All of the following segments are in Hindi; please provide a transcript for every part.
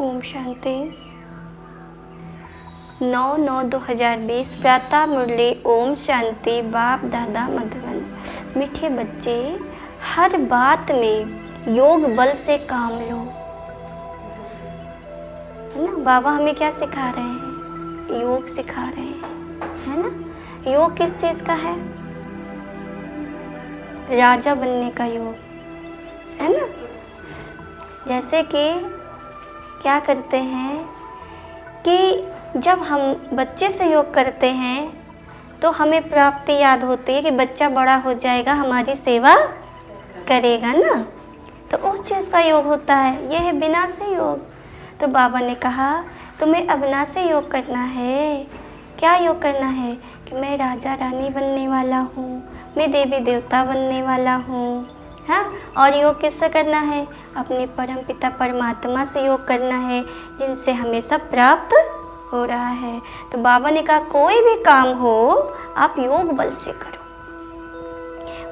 ओम शांति। 9/9/2020 प्रातः मुरली। ओम शांति। बाप दादा मधुबन। मीठे बच्चे, हर बात में योग बल से काम लो, है ना। बाबा हमें क्या सिखा रहे हैं? योग सिखा रहे हैं, है ना। योग किस चीज का है? राजा बनने का योग, है ना। जैसे कि क्या करते हैं कि जब हम बच्चे से योग करते हैं तो हमें प्राप्ति याद होती है कि बच्चा बड़ा हो जाएगा, हमारी सेवा करेगा ना। तो उस चीज़ का योग होता है। यह है विनाशी योग। तो बाबा ने कहा तुम्हें अविनाशी योग करना है। क्या योग करना है? कि मैं राजा रानी बनने वाला हूँ, मैं देवी देवता बनने वाला हूँ, हाँ। और योग किससे करना है? अपने परम पिता परमात्मा से योग करना है, जिनसे हमें सब प्राप्त हो रहा है। तो बाबा ने कहा कोई भी काम हो आप योग बल से करो।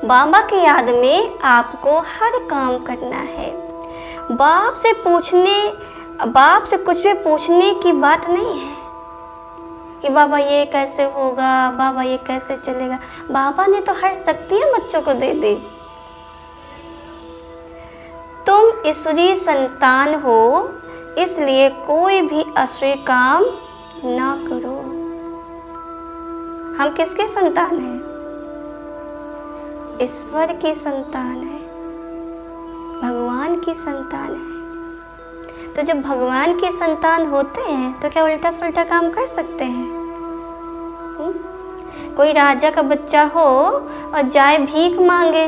बाबा की याद में आपको हर काम करना है। बाप से कुछ भी पूछने की बात नहीं है कि बाबा ये कैसे होगा, बाबा ये कैसे चलेगा। बाबा ने तो हर शक्तियाँ बच्चों को दे दी। तुम ईश्वरीय संतान हो, इसलिए कोई भी अश्लील काम ना करो। हम किसके संतान हैं? ईश्वर की संतान है, भगवान की संतान है। तो जब भगवान की संतान होते हैं तो क्या उल्टा सुल्टा काम कर सकते हैं? कोई राजा का बच्चा हो और जाए भीख मांगे,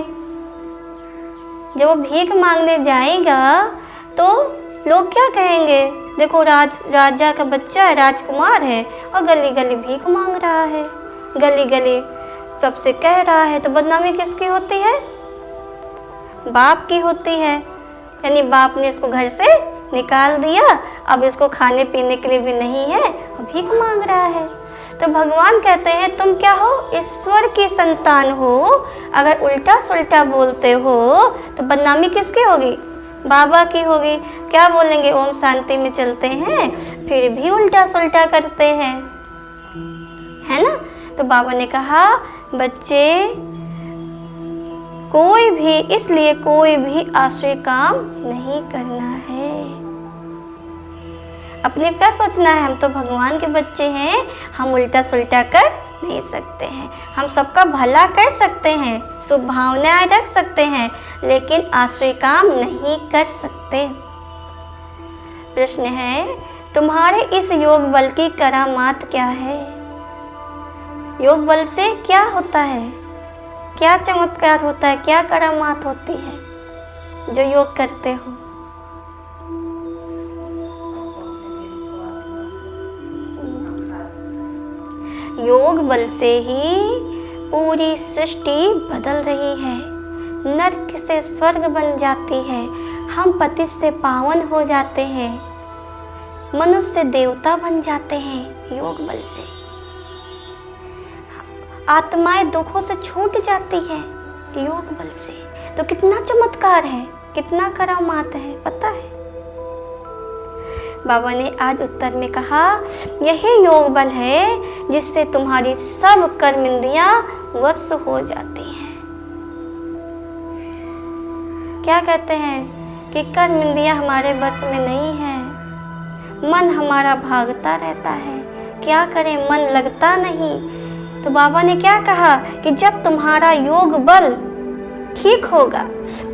जब वो भीख मांगने जाएगा तो लोग क्या कहेंगे? देखो राजा का बच्चा है, राजकुमार है और गली गली भीख मांग रहा है, गली गली सबसे कह रहा है। तो बदनामी किसकी होती है? बाप की होती है। यानी बाप ने इसको घर से निकाल दिया, अब इसको खाने पीने के लिए भी नहीं है और भीख मांग रहा है। तो भगवान कहते हैं तुम क्या हो? ईश्वर की संतान हो। अगर उल्टा सुल्टा बोलते हो तो बदनामी किसकी होगी? बाबा की होगी। क्या बोलेंगे? ओम शांति में चलते हैं फिर भी उल्टा सुल्टा करते हैं, है ना। तो बाबा ने कहा बच्चे इसलिए कोई भी आश्रय काम नहीं करना है। अपने क्या सोचना है? हम तो भगवान के बच्चे हैं, हम उल्टा सुल्टा कर नहीं सकते हैं। हम सबका भला कर सकते हैं, शुभ भावनाएं रख सकते हैं, लेकिन आश्रय काम नहीं कर सकते। प्रश्न है तुम्हारे इस योग बल की करामात क्या है? योग बल से क्या होता है? क्या चमत्कार होता है? क्या करामात होती है जो योग करते हो? योग बल से ही पूरी सृष्टि बदल रही है। नर्क से स्वर्ग बन जाती है, हम पति से पावन हो जाते हैं, मनुष्य देवता बन जाते हैं योग बल से। आत्माएं दुखों से छूट जाती है योग बल से। तो कितना चमत्कार है, कितना करामात है, पता है। बाबा ने आज उत्तर में कहा यही योग बल है जिससे तुम्हारी सब कर्मेंद्रियां वश हो जाती हैं। क्या कहते हैं कि कर्मेंद्रियां हमारे बस में नहीं है, मन हमारा भागता रहता है, क्या करें मन लगता नहीं। तो बाबा ने क्या कहा कि जब तुम्हारा योग बल ठीक होगा,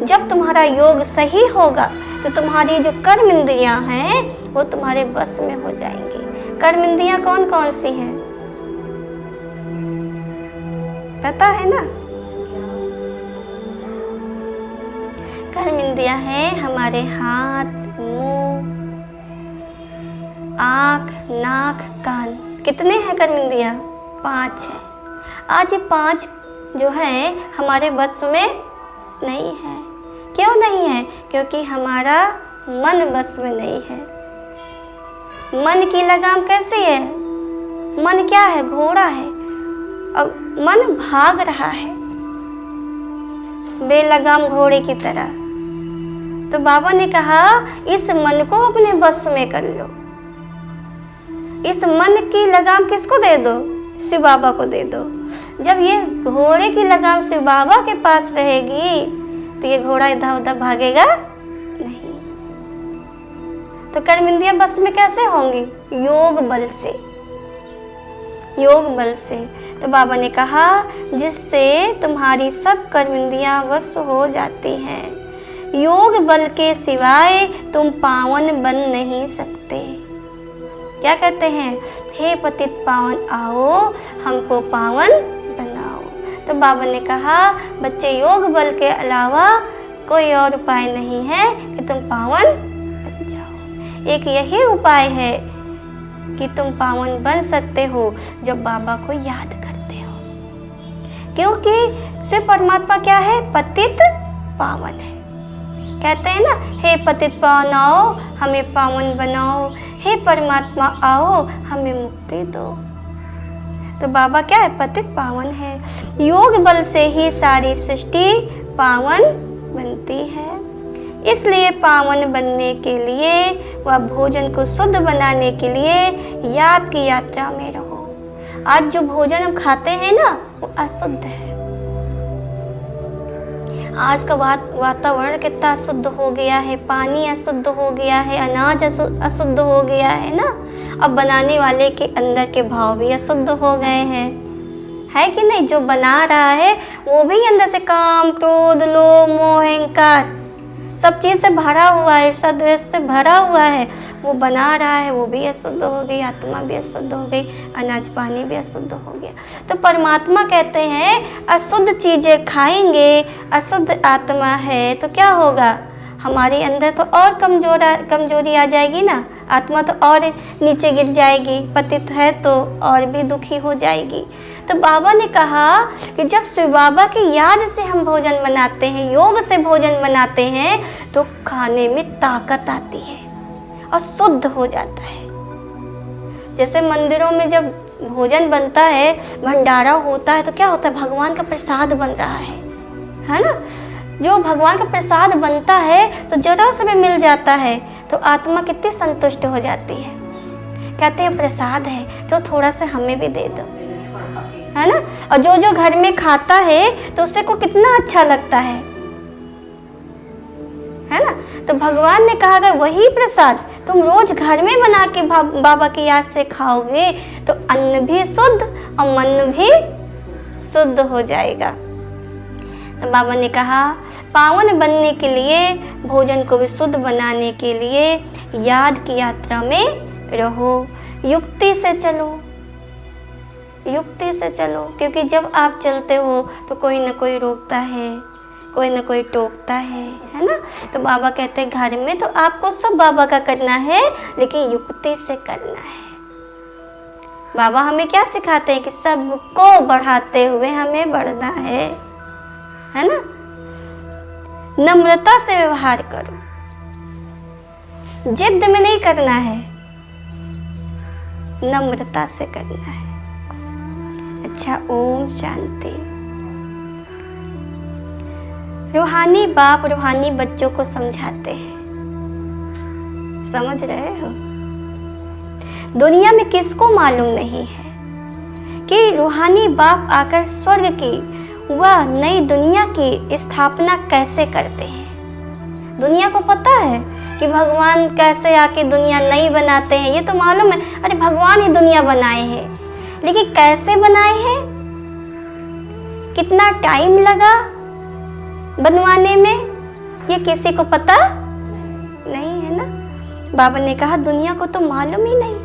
जब तुम्हारा योग सही होगा तो तुम्हारी जो कर्म इंद्रियां हैं वो तुम्हारे बस में हो जाएंगी। कर्म इंद्रियां कौन कौन सी हैं? पता है ना? कर्म इंद्रियां हैं हमारे हाथ, मुंह, आँख, नाक, कान। कितने हैं कर्म इंद्रियां? 5 है। आज ये 5 जो है हमारे बस में नहीं है। क्यों नहीं है? क्योंकि हमारा मन बस में नहीं है। मन की लगाम कैसी है? मन क्या है? घोड़ा है और मन भाग रहा है बेलगाम घोड़े की तरह। तो बाबा ने कहा इस मन को अपने बस में कर लो। इस मन की लगाम किसको दे दो? शिव बाबा को दे दो। जब ये घोड़े की लगाम शिव बाबा के पास रहेगी तो ये घोड़ा इधर उधर भागेगा नहीं। तो कर्मेंद्रियां बस में कैसे होंगी? योग बल से, योग बल से। तो बाबा ने कहा जिससे तुम्हारी सब कर्मेंद्रियां वश हो जाती हैं। योग बल के सिवाय तुम पावन बन नहीं सकते। क्या कहते हैं? हे पतित पावन आओ हमको पावन बनाओ। तो बाबा ने कहा बच्चे योग बल के अलावा कोई और उपाय नहीं है कि तुम पावन बन जाओ। एक यही उपाय है कि तुम पावन बन सकते हो जब बाबा को याद करते हो, क्योंकि शिव परमात्मा क्या है? पतित पावन है। कहते हैं ना, हे पतित पावन आओ हमें पावन बनाओ, हे परमात्मा आओ हमें मुक्ति दो। तो बाबा क्या है? पतित पावन है। योग बल से ही सारी सृष्टि पावन बनती है। इसलिए पावन बनने के लिए व भोजन को शुद्ध बनाने के लिए याद की यात्रा में रहो। आज जो भोजन हम खाते हैं ना वो अशुद्ध है। आज का वातावरण कितना अशुद्ध हो गया है, पानी अशुद्ध हो गया है, अनाज अशुद्ध हो गया है ना। अब बनाने वाले के अंदर के भाव भी अशुद्ध हो गए हैं, है कि नहीं? जो बना रहा है वो भी अंदर से काम, क्रोध, लोभ, मोह, अहंकार सब चीज़ से भरा हुआ है, सद्वेष से भरा हुआ है। वो बना रहा है वो भी अशुद्ध हो गई, आत्मा भी अशुद्ध हो गई, अनाज पानी भी अशुद्ध हो गया। तो परमात्मा कहते हैं अशुद्ध चीज़ें खाएंगे, अशुद्ध आत्मा है तो क्या होगा? हमारे अंदर तो और कमजोरी आ जाएगी ना, आत्मा तो और नीचे गिर जाएगी, पतित है तो और भी दुखी हो जाएगी। तो बाबा ने कहा कि जब शिव बाबा की याद से हम भोजन बनाते हैं, योग से भोजन बनाते हैं तो खाने में ताकत आती है और शुद्ध हो जाता है। जैसे मंदिरों में जब भोजन बनता है, भंडारा होता है तो क्या होता है? भगवान का प्रसाद बन रहा है ना। जो भगवान का प्रसाद बनता है तो जरा से भी मिल जाता है तो आत्मा कितनी संतुष्ट हो जाती है। कहते हैं प्रसाद है तो थोड़ा सा हमें भी दे दो, है ना। और जो जो घर में खाता है तो उससे को कितना अच्छा लगता है ना। तो भगवान ने कहा अगर वही प्रसाद तुम रोज घर में बना के बाबा की याद से खाओगे तो अन्न भी शुद्ध और मन भी शुद्ध हो जाएगा। तो बाबा ने कहा पावन बनने के लिए, भोजन को भी शुद्ध बनाने के लिए याद की यात्रा में रहो, युक्ति से चलो, युक्ति से चलो। क्योंकि जब आप चलते हो तो कोई ना कोई रोकता है, कोई ना कोई टोकता है ना। तो बाबा कहते हैं घर में तो आपको सब बाबा का करना है लेकिन युक्ति से करना है। बाबा हमें क्या सिखाते हैं कि सबको बढ़ाते हुए हमें बढ़ना है ना। नम्रता से व्यवहार करो, जिद में नहीं करना है, नम्रता से करना है। अच्छा, ओम शांति। रूहानी बाप रूहानी बच्चों को समझाते हैं, समझ रहे हो। दुनिया में किसको मालूम नहीं है कि रूहानी बाप आकर स्वर्ग की वह नई दुनिया की स्थापना कैसे करते हैं। दुनिया को पता है कि भगवान कैसे आके दुनिया नई बनाते हैं, ये तो मालूम है। अरे भगवान ही दुनिया बनाए हैं, लेकिन कैसे बनाए हैं, कितना टाइम लगा बनवाने में, ये किसी को पता नहीं है ना। बाबा ने कहा दुनिया को तो मालूम ही नहीं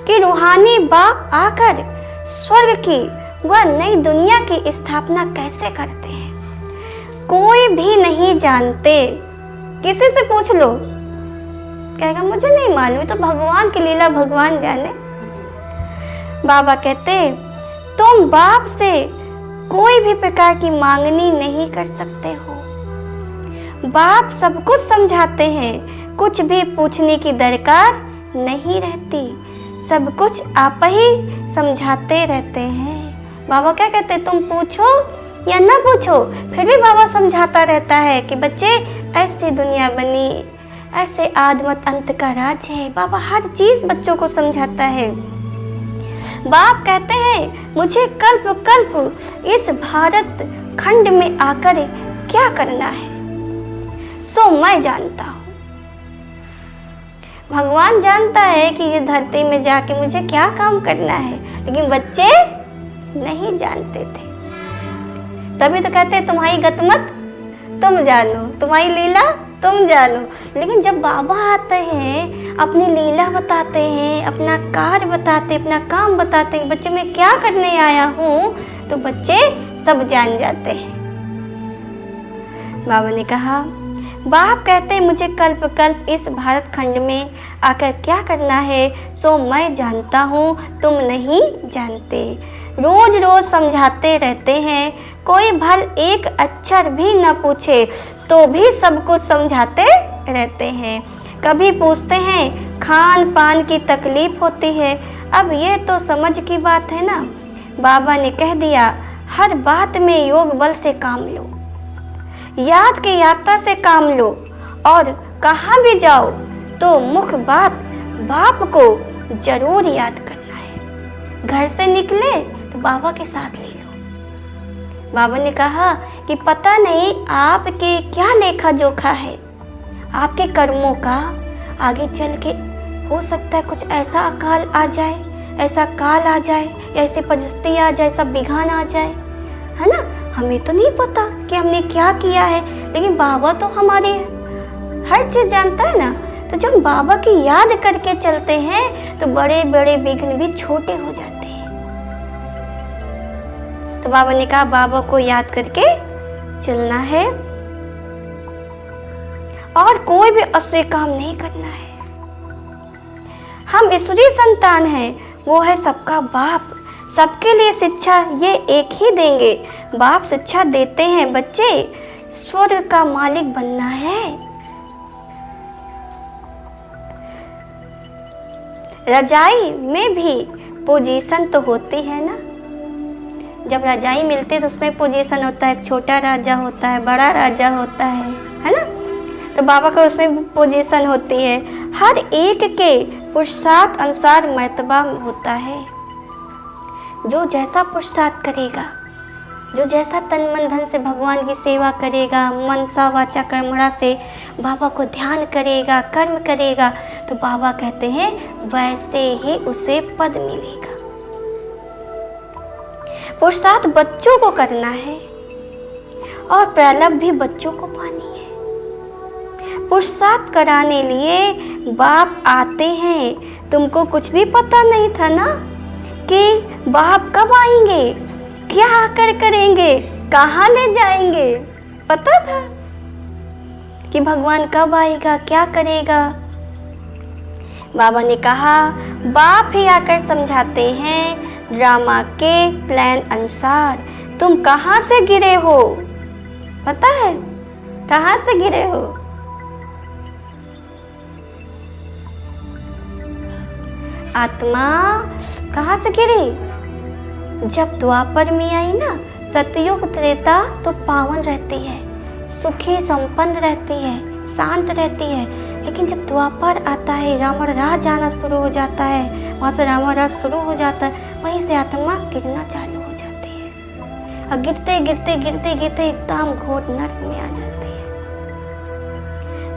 कि रूहानी बाप आकर स्वर्ग की वह नई दुनिया की स्थापना कैसे करते हैं। कोई भी नहीं जानते, किसी से पूछ लो कहेगा मुझे नहीं मालूम, तो भगवान की लीला भगवान जाने। बाबा कहते तुम बाप से कोई भी प्रकार की मांगनी नहीं कर सकते हो। बाप सब कुछ समझाते हैं, कुछ भी पूछने की दरकार नहीं रहती, सब कुछ आप ही समझाते रहते हैं। बाबा क्या कहते तुम पूछो या ना पूछो फिर भी बाबा समझाता रहता है कि बच्चे ऐसी दुनिया बनी, ऐसे आदमत अंत का राज है। बाबा हर चीज बच्चों को समझाता है। बाप कहते हैं मुझे कल्प कल्प इस भारत खंड में आकर क्या करना है, सो मैं जानता हूँ। भगवान जानता है कि इस धरती में जाके मुझे क्या काम करना है, लेकिन बच्चे नहीं जानते थे। तभी तो कहते हैं तुम्हारी गतमत तुम जानो, तुम्हारी लीला तुम जानो। लेकिन जब बाबा आते हैं, अपनी लीला बताते हैं, अपना कार्य बताते, अपना काम बताते हैं, बच्चे मैं क्या करने आया हूँ, तो बच्चे सब जान जाते हैं। बाबा ने कहा, बाप कहते हैं मुझे कल्प कल्प इस भारत खंड में आकर क्या करना है, सो मैं जानता हूँ, तुम नहीं जानते। रोज रोज समझाते रहते हैं, कोई भल एक अक्षर भी न पूछे तो भी सब कुछ समझाते रहते हैं। कभी पूछते हैं खान पान की तकलीफ होती है, अब ये तो समझ की बात है ना। बाबा ने कह दिया हर बात में योग बल से काम लो, याद की यात्रा से काम लो, और कहाँ भी जाओ तो मुख बात बाप को जरूर याद करना है। घर से निकले तो बाबा के साथ ले लो। बाबा ने कहा कि पता नहीं आपके क्या लेखा जोखा है, आपके कर्मों का। आगे चल के हो सकता है कुछ ऐसा अकाल आ जाए, ऐसा काल आ जाए, या ऐसी परिस्थिति आ जाए, सब बिघान आ जाए, है ना। हमें तो नहीं पता कि हमने क्या किया है, लेकिन बाबा तो हमारी हर चीज जानता है ना। तो जब हम बाबा की याद करके चलते हैं तो बड़े बड़े विघ्न भी छोटे हो जाते हैं। तो बाबा ने कहा बाबा को याद करके चलना है और कोई भी असुरी काम नहीं करना है। हम ईश्वरीय संतान हैं, वो है सबका बाप, सबके लिए शिक्षा ये एक ही देंगे। बाप शिक्षा देते हैं बच्चे स्वर्ग का मालिक बनना है। रजाई में भी पोजीशन तो होती है ना। जब रजाई मिलती है तो उसमें पोजीशन होता है, छोटा राजा होता है, बड़ा राजा होता है ना। तो बाबा का उसमें पोजीशन होती है। हर एक के पुरुषार्थ अनुसार मर्तबा होता है। जो जैसा पुरुषार्थ करेगा, जो जैसा तन मन धन से भगवान की सेवा करेगा, मनसा वाचा कर्मणा से बाबा को ध्यान करेगा, कर्म करेगा, तो बाबा कहते हैं वैसे ही उसे पद मिलेगा। पुरुषार्थ बच्चों को करना है और प्रलभ भी बच्चों को पानी है। पुरुषार्थ कराने लिए बाप आते हैं। तुमको कुछ भी पता नहीं था ना कि बाप कब आएंगे, क्या आकर करेंगे, कहाँ ले जाएंगे। पता था कि भगवान कब आएगा, क्या करेगा। बाबा ने कहा बाप ही आकर समझाते हैं ड्रामा के प्लान अनुसार। तुम कहाँ से गिरे हो, पता है कहाँ से गिरे हो। आत्मा कहाँ से गिरी, जब द्वापर में आई ना, सतयुग त्रेता तो पावन रहती है, सुखी संपन्न रहती है, शांत रहती है। लेकिन जब द्वापर आता है, रावण राज आना शुरू हो जाता है, वहाँ से रावण राज शुरू हो जाता है, वहीं से आत्मा गिरना चालू हो जाती है। और गिरते गिरते गिरते गिरते एकदम घोर नर्क में आ जाती है।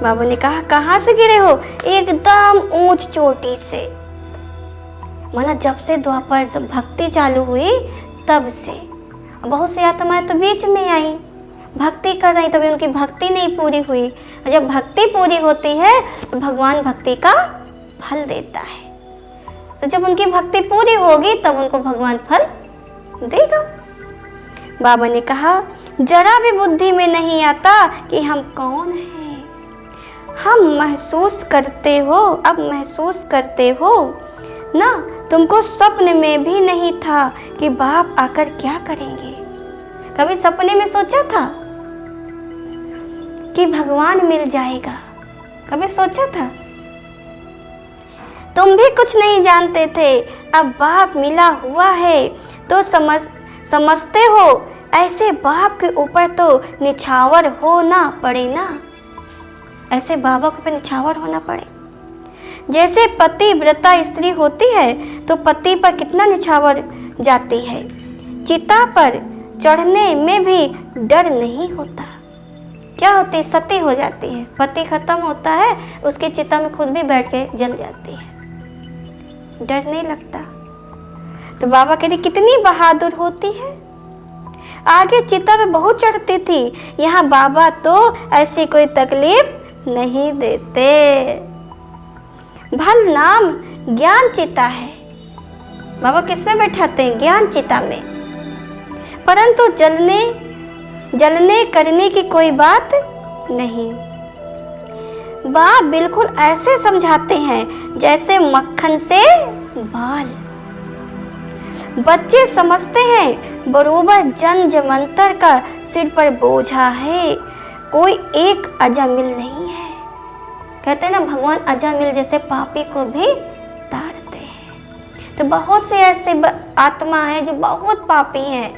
बाबा ने कहा कहाँ से गिरे हो, एकदम ऊंच चोटी से। माना जब से द्वापर जब भक्ति चालू हुई तब से। बहुत सी आत्माएं तो बीच में आई, भक्ति कर रही, तभी उनकी भक्ति नहीं पूरी हुई। जब भक्ति पूरी होती है तो भगवान भक्ति का फल देता है। तो जब उनकी भक्ति पूरी होगी तब उनको भगवान फल देगा। बाबा ने कहा जरा भी बुद्धि में नहीं आता कि हम कौन हैं। हम महसूस करते हो, अब महसूस करते हो ना। तुमको स्वप्न में भी नहीं था कि बाप आकर क्या करेंगे। कभी सपने में सोचा था कि भगवान मिल जाएगा, कभी सोचा था। तुम भी कुछ नहीं जानते थे, अब बाप मिला हुआ है तो समझते हो ऐसे बाप के ऊपर तो निछावर होना पड़े ना, ऐसे बाबा के ऊपर निछावर होना पड़े। जैसे पतिव्रता स्त्री होती है तो पति पर कितना निछावर जाती है, चिता पर चढ़ने में भी डर नहीं होता। क्या होती है, सती हो जाती है, पति खत्म होता है, उसकी चिता में खुद भी बैठ के जल जाती है, डर नहीं लगता। तो बाबा कहते कितनी बहादुर होती है, आगे चिता पे बहुत चढ़ती थी, यहाँ बाबा तो ऐसी कोई तकलीफ नहीं देते। भल नाम ज्ञान चिता है, बाबा किसमें बैठाते हैं, ज्ञान चिता में, परंतु जलने करने की कोई बात नहीं। बाप बिल्कुल ऐसे समझाते हैं जैसे मक्खन से बाल। बच्चे समझते हैं बरोबर जन जमंतर का सिर पर बोझा है, कोई एक अजामिल नहीं है। कहते हैं ना, भगवान अजामिल जैसे पापी को भी तारते हैं। तो बहुत से ऐसे आत्मा है जो बहुत पापी है,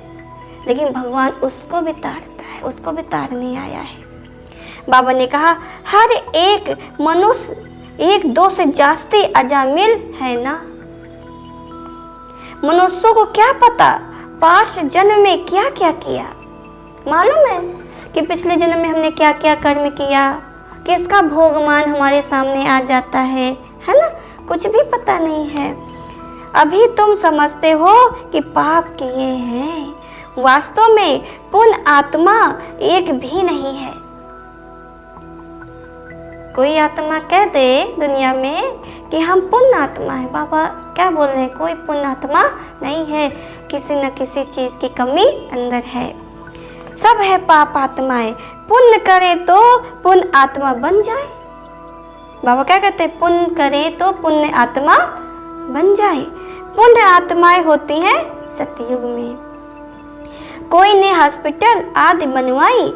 लेकिन भगवान उसको भी तारता है, उसको भी तारने आया है। बाबा ने कहा हर एक मनुष्य एक दो से जास्ती अजामिल है ना। मनुष्यों को क्या पता पास्ट जन्म में क्या क्या किया, मालूम है कि पिछले जन्म में हमने क्या क्या कर्म किया, किसका भोगमान हमारे सामने आ जाता है ना, कुछ भी पता नहीं है। अभी तुम समझते हो कि पाप किए हैं, वास्तव में पुण्य आत्मा एक भी नहीं है। कोई आत्मा कह दे दुनिया में कि हम पुण्य आत्मा है, बाबा क्या बोल रहे हैं, कोई पुण्य आत्मा नहीं है, किसी न किसी चीज की कमी अंदर है। सब है पाप आत्माएं, पुण्य करे तो पुण्य आत्मा बन जाए। बाबा क्या कहते हैं, पुण्य करे तो पुण्य आत्मा बन जाए। पुण्य आत्माएं होती हैं सतयुग में। कोई ने हॉस्पिटल आदि बनवाई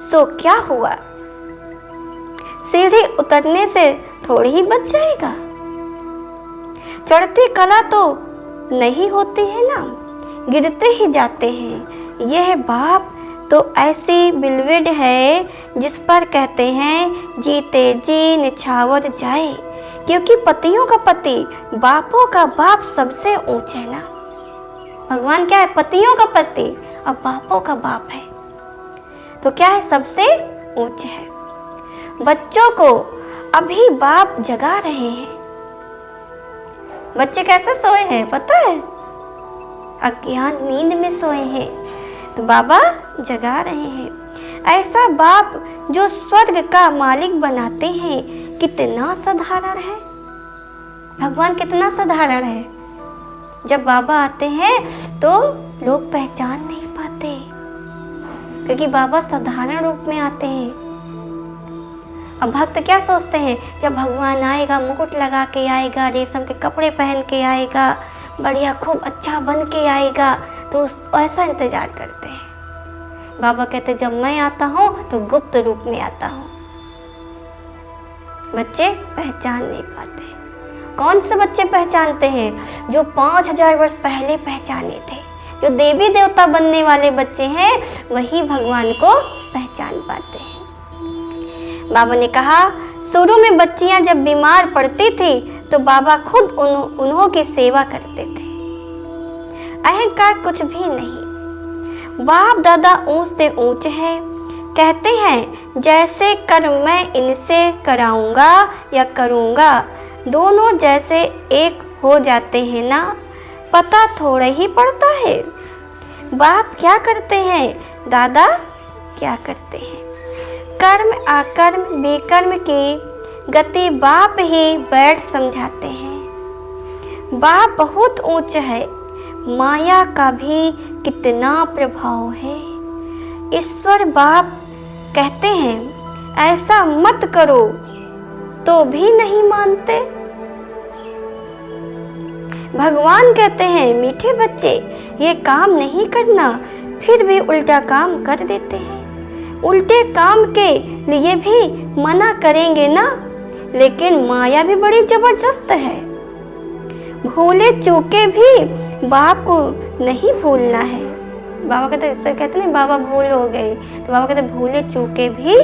सो क्या हुआ, सीढ़ी उतरने से थोड़ी ही बच जाएगा। चढ़ती कला तो नहीं होती है ना, गिरते ही जाते हैं। यह बाप तो ऐसी बिलवेड है जिस पर कहते हैं जीते जी निछावर जाए, क्योंकि पतियों का पति बापों का बाप सबसे ऊंचा है ना। भगवान क्या है, पतियों का पति और बापों का बाप है, तो क्या है, सबसे ऊंचे है। बच्चों को अभी बाप जगा रहे हैं। बच्चे कैसे सोए हैं पता है, अज्ञान नींद में सोए हैं, तो बाबा जगा रहे हैं। ऐसा बाप जो स्वर्ग का मालिक बनाते हैं, कितना साधारण है। भगवान कितना साधारण है। जब बाबा आते हैं तो लोग पहचान नहीं पाते, क्योंकि बाबा साधारण रूप में आते हैं। अब भक्त क्या सोचते हैं, जब भगवान आएगा मुकुट लगा के आएगा, रेशम के कपड़े पहन के आएगा, बढ़िया खूब अच्छा बन के आएगा, तो ऐसा इंतजार करते हैं। बाबा कहते जब मैं आता हूँ तो गुप्त रूप में आता हूँ। बच्चे पहचान नहीं पाते। कौन से बच्चे पहचानते हैं, जो 5000 वर्ष पहले पहचाने थे। जो देवी देवता बनने वाले बच्चे हैं वही भगवान को पहचान पाते हैं। बाबा ने कहा शुरू में बच्चियां जब बीमार पड़ती थी तो बाबा खुद उन्हों की सेवा करते थे। अहंकार कुछ भी नहीं। बाप दादा ऊंच से ऊंच है, कहते हैं जैसे कर्म मैं इनसे कराऊंगा या करूंगा, दोनों जैसे एक हो जाते हैं ना, पता थोड़ा ही पड़ता है। बाप क्या करते हैं, दादा क्या करते हैं। कर्म अकर्म बेकर्म की गति बाप ही बैठ समझाते हैं। बाप बहुत ऊंच है, माया का भी कितना प्रभाव है। ईश्वर बाप कहते हैं ऐसा मत करो, तो भी नहीं मानते। भगवान कहते हैं मीठे बच्चे ये काम नहीं करना, फिर भी उल्टा काम कर देते हैं। उल्टे काम के लिए भी मना करेंगे ना, लेकिन माया भी बड़ी जबरदस्त है। भूले चूके भी बाप को नहीं भूलना है। बाबा कहते नहीं बाबा भूल हो गई, तो बाबा कहते भूले चूके भी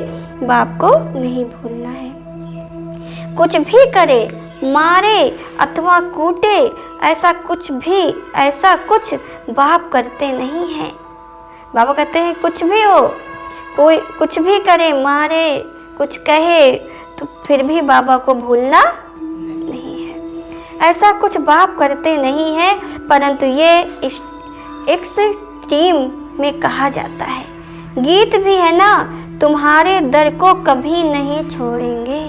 बाप को नहीं भूलना है। कुछ भी करे, मारे अथवा कूटे, ऐसा कुछ बाप करते नहीं हैं। बाबा कहते हैं कुछ भी हो, कोई कुछ भी करे, मारे, कुछ कहे, तो फिर भी बाबा को भूलना नहीं है। ऐसा कुछ बाप करते नहीं है, परंतु ये इस टीम में कहा जाता है। गीत भी है ना, तुम्हारे दर को कभी नहीं छोड़ेंगे।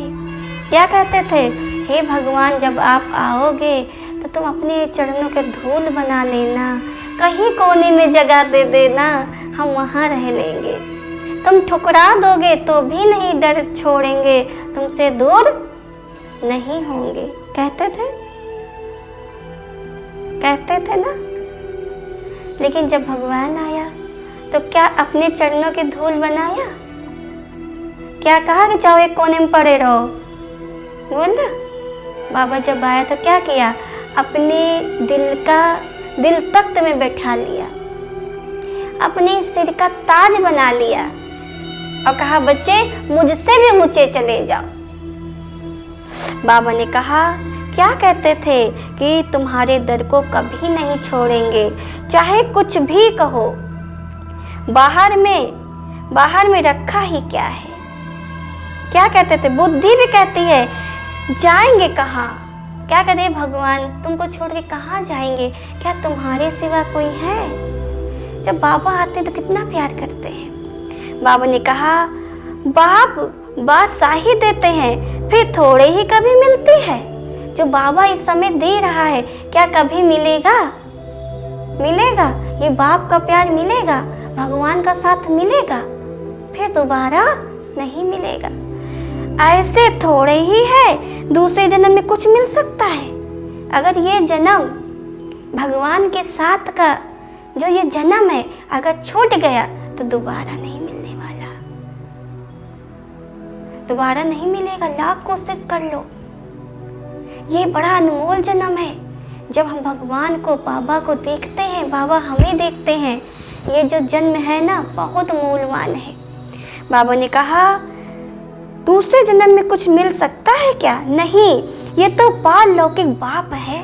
क्या कहते थे? हे भगवान, जब आप आओगे तो तुम अपने चरणों के धूल बना लेना, कहीं कोने में जगह दे देना, हम वहाँ रह लेंगे। तुम ठुकरा दोगे तो भी नहीं डर छोड़ेंगे, तुमसे दूर नहीं होंगे। कहते थे ना। लेकिन जब भगवान आया तो क्या अपने चरणों की धूल बनाया? क्या कहा कि जाओ एक कोने में पड़े रहो? बोला बाबा जब आया तो क्या किया? अपने दिल तख्त में बैठा लिया, अपने सिर का ताज बना लिया और कहा बच्चे मुझसे भी ऊंचे चले जाओ। बाबा ने कहा क्या कहते थे कि तुम्हारे दर को कभी नहीं छोड़ेंगे, चाहे कुछ भी कहो। बाहर में रखा ही क्या है? क्या कहते थे? बुद्धि भी कहती है जाएंगे कहाँ? क्या कहते हैं भगवान तुमको छोड़ के कहाँ जाएंगे? क्या तुम्हारे सिवा कोई है? जब बाबा आते तो कितना प्यार करते हैं। बाबा ने कहा बाप बादशाही देते हैं, फिर थोड़े ही कभी मिलती है। जो बाबा इस समय दे रहा है क्या कभी मिलेगा? ये बाप का प्यार मिलेगा, भगवान का साथ मिलेगा, फिर दोबारा नहीं मिलेगा। ऐसे थोड़े ही है, दूसरे जन्म में कुछ मिल सकता है। अगर ये जन्म भगवान के साथ का जो ये जन्म है अगर छूट गया तो दोबारा नहीं मिलने वाला, दोबारा नहीं मिलेगा। लाख कोशिश कर लो। ये बड़ा अनमोल जन्म है। जब हम भगवान को, बाबा को देखते हैं, बाबा हमें देखते हैं, ये जो जन्म है ना बहुत मूल्यवान है। बाबा ने कहा दूसरे जन्म में कुछ मिल सकता है क्या? नहीं, ये तो पारलौकिक बाप है,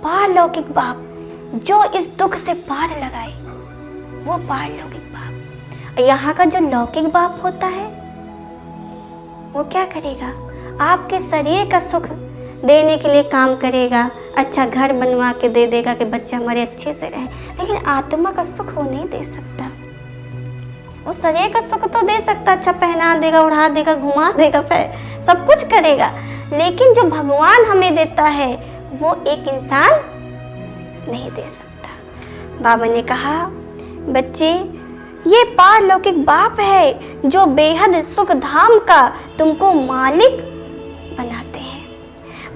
पारलौकिक बाप जो इस दुख से पार लगाए, वो पारलौकिक बाप। यहाँ का जो लौकिक बाप होता है वो क्या करेगा? आपके शरीर का सुख देने के लिए काम करेगा, अच्छा घर बनवा के दे देगा कि बच्चा हमारे अच्छे से रहे, लेकिन आत्मा का सुख वो नहीं दे सकता। वो शरीर का सुख तो दे सकता, अच्छा पहना देगा, उड़ा देगा, घुमा देगा, सब कुछ करेगा, लेकिन जो भगवान हमें देता है वो एक इंसान नहीं दे सकता। बाबा ने कहा बच्चे ये पारलौकिक बाप है जो बेहद सुख धाम का तुमको मालिक बनाते हैं।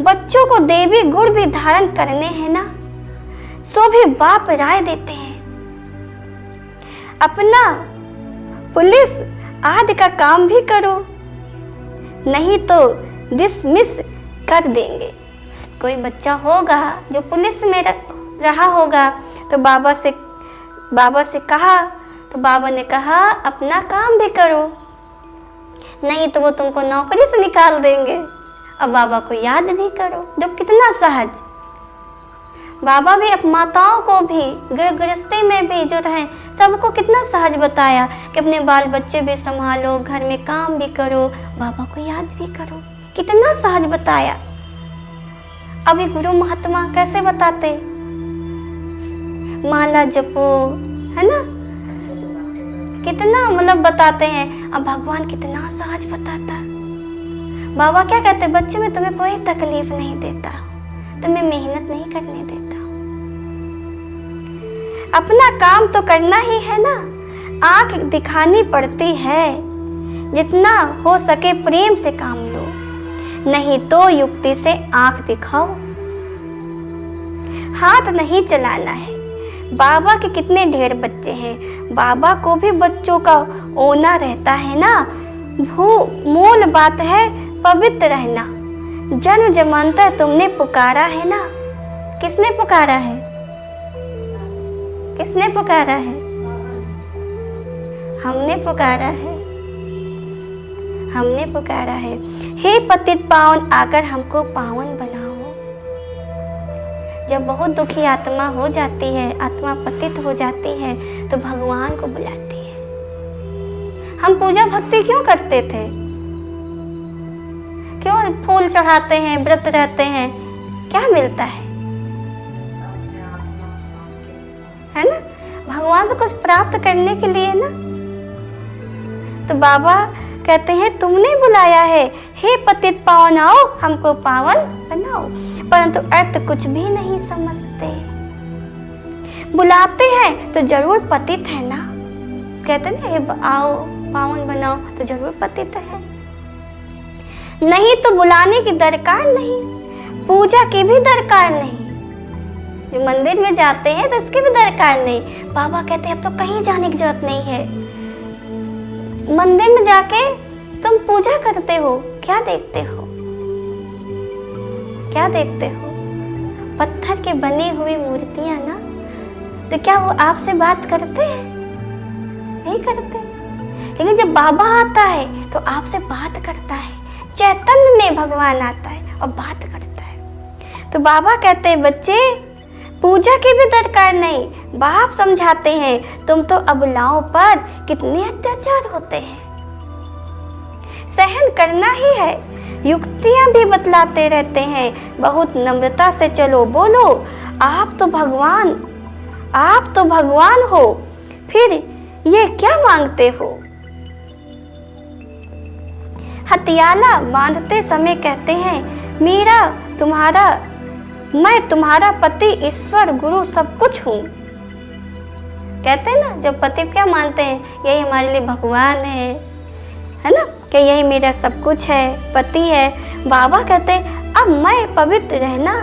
बच्चों को देवी गुण भी धारण करने हैं ना, सो भी बाप राय देते हैं। अपना पुलिस आदि का काम भी करो, नहीं तो डिसमिस कर देंगे। कोई बच्चा होगा जो पुलिस में रहा होगा तो बाबा से कहा, तो बाबा ने कहा अपना काम भी करो, नहीं तो वो तुमको नौकरी से निकाल देंगे। अब बाबा को याद भी करो, जो कितना सहज। बाबा भी अब माताओं को भी गृहस्थी में भी जो रहे सबको कितना सहज बताया कि अपने बाल बच्चे भी संभालो, घर में काम भी करो, बाबा को याद भी करो, कितना सहज बताया। अभी गुरु महात्मा कैसे बताते? माला जपो, है ना, कितना मतलब बताते हैं। अब भगवान कितना सहज बताता। बाबा क्या कहते? बच्चे में तुम्हें कोई तकलीफ नहीं देता, तुम्हें मेहनत नहीं करने देता, अपना काम तो करना ही है ना, आंख दिखानी पड़ती है, जितना हो सके प्रेम से काम लो, नहीं तो युक्ति से आंख दिखाओ। हाथ नहीं चलाना है। बाबा के कितने ढेर बच्चे हैं, बाबा को भी बच्चों का ओना रहता है ना। मूल बात है पवित्र रहना। जन्म जन्मांतर तुमने पुकारा है ना। किसने पुकारा है? किसने पुकारा है? हमने पुकारा है, हमने पुकारा है। हे पतित पावन, आकर हमको पावन बनाओ। जब बहुत दुखी आत्मा हो जाती है, आत्मा पतित हो जाती है, तो भगवान को बुलाती है। हम पूजा भक्ति क्यों करते थे? क्यों फूल चढ़ाते हैं, व्रत रहते हैं? क्या मिलता है ना? भगवान से कुछ प्राप्त करने के लिए ना। तो बाबा कहते हैं तुमने बुलाया है, हे पतित पावन आओ हमको पावन बनाओ, परंतु अर्थ कुछ भी नहीं समझते। बुलाते हैं तो जरूर पतित है ना, कहते ना हे आओ पावन बनाओ तो जरूर पतित है। नहीं तो बुलाने की दरकार नहीं, पूजा की भी दरकार नहीं। जो मंदिर में जाते हैं तो इसकी भी दरकार नहीं। बाबा कहते हैं अब तो कहीं जाने की जरूरत नहीं है। मंदिर में जाके तुम पूजा करते हो, क्या देखते हो? क्या देखते हो? पत्थर के बनी हुई मूर्तियां ना, तो क्या वो आपसे बात करते हैं? नहीं करते। लेकिन जब बाबा आता है तो आपसे बात करता है। चैतन्य में भगवान आता है और बात करता है। तो बाबा कहते हैं बच्चे पूजा की भी दरकार नहीं। बाप समझाते हैं तुम तो अबलाओं पर कितने अत्याचार होते हैं, सहन करना ही है। युक्तियां भी बतलाते रहते हैं, बहुत नम्रता से चलो बोलो आप तो भगवान हो, फिर ये क्या मांगते हो? हथियाला बांधते समय कहते हैं मैं तुम्हारा पति ईश्वर गुरु सब कुछ हूँ। कहते हैं ना जब पति क्या मानते हैं, यही हमारे लिए भगवान है ना, कि यही मेरा सब कुछ है, पति है। बाबा कहते हैं अब मैं पवित्र रहना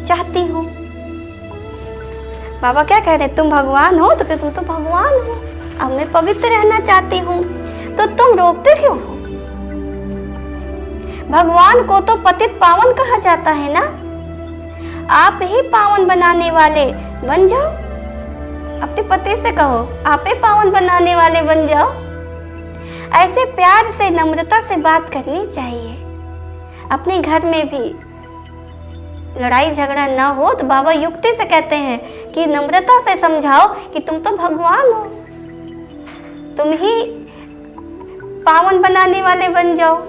चाहती हूँ। बाबा क्या कह रहे हैं, तुम भगवान हो? तो क्या तुम तो भगवान हो, अब मैं पवित्र रहना चाहती हूँ। तो तुम रोकते क्यों हो? भगवान को तो पतित पावन कहा जाता है ना। आप ही पावन बनाने वाले बन जाओ। अपने पति से कहो आप ही पावन बनाने वाले बन जाओ। ऐसे प्यार से नम्रता से बात करनी चाहिए। अपने घर में भी लड़ाई झगड़ा ना हो तो बाबा युक्ति से कहते हैं कि नम्रता से समझाओ कि तुम तो भगवान हो, तुम ही पावन बनाने वाले बन जाओ।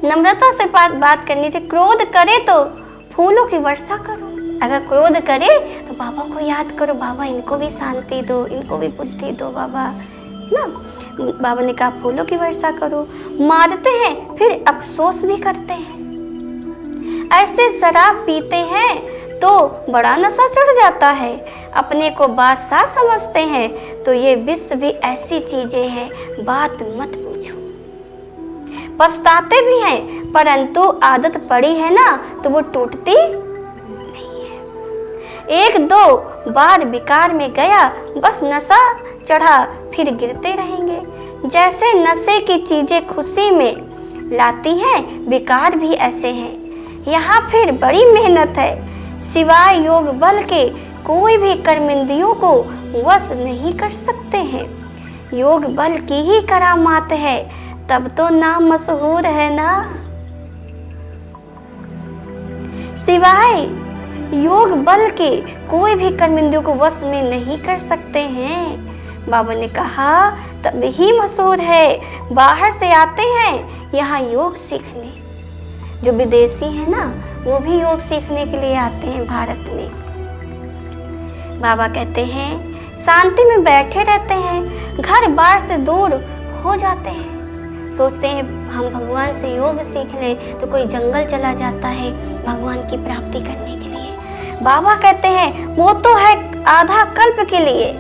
नम्रता से बात करनी चाहिए। क्रोध करे तो फूलों की वर्षा करो। अगर क्रोध करे तो बाबा को याद करो, बाबा इनको भी शांति दो, इनको भी बुद्धि दो बाबा ना। बाबा ने कहा फूलों की वर्षा करो। मारते हैं फिर अफसोस भी करते हैं। ऐसे शराब पीते हैं तो बड़ा नशा चढ़ जाता है, अपने को बादशाह समझते हैं। तो ये विश्व भी ऐसी चीजें हैं, बात मत पूछो। पछताते भी हैं, परंतु आदत पड़ी है ना तो वो टूटती नहीं है। एक दो बार विकार में गया, बस नशा चढ़ा, फिर गिरते रहेंगे। जैसे नशे की चीजें खुशी में लाती हैं, विकार भी ऐसे हैं। यहाँ फिर बड़ी मेहनत है, सिवाय योग बल के कोई भी कर्मेंद्रियों को वश नहीं कर सकते हैं। योग बल की ही करामात है, तब तो नाम मशहूर है ना। सिवाय योग बल के कोई भी कर्मेंद्रियों को वश में नहीं कर सकते हैं। बाबा ने कहा तब ही मशहूर है। बाहर से आते हैं यहाँ योग सीखने, जो विदेशी है ना वो भी योग सीखने के लिए आते हैं भारत में। बाबा कहते हैं शांति में बैठे रहते हैं, घर बार से दूर हो जाते हैं। सोचते हैं हम भगवान से योग सीख लें, तो कोई जंगल चला जाता है भगवान की प्राप्ति करने के लिए। बाबा कहते हैं वो तो है आधा कल्प के लिए,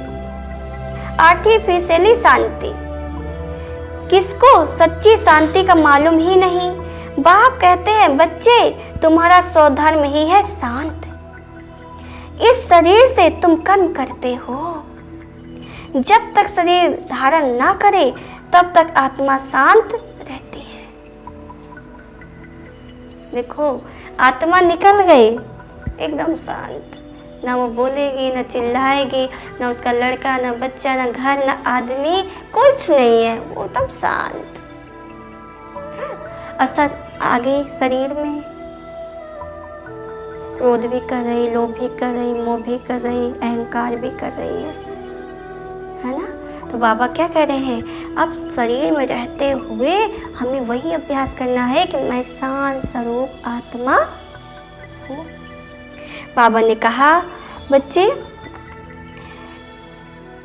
आर्टिफिशियली शांति। किसको सच्ची शांति का मालूम ही नहीं। बाप कहते हैं बच्चे तुम्हारा स्वधर्म ही है शांत। इस शरीर से तुम कर्म करते हो। जब तक शरीर धारण ना करे तब तक आत्मा शांत रहती है। देखो आत्मा निकल गई एकदम शांत, ना वो बोलेगी, ना चिल्लाएगी, ना उसका लड़का, ना बच्चा, ना घर, ना आदमी, कुछ नहीं है, वो एकदम शांत। असर आगे शरीर में क्रोध भी कर रही, लोभ भी कर रही, मोह भी कर रही, अहंकार भी कर रही है ना। तो बाबा क्या कह रहे हैं, अब शरीर में रहते हुए हमें वही अभ्यास करना है कि मैं शांत स्वरूप आत्मा हूँ। बाबा ने कहा, बच्चे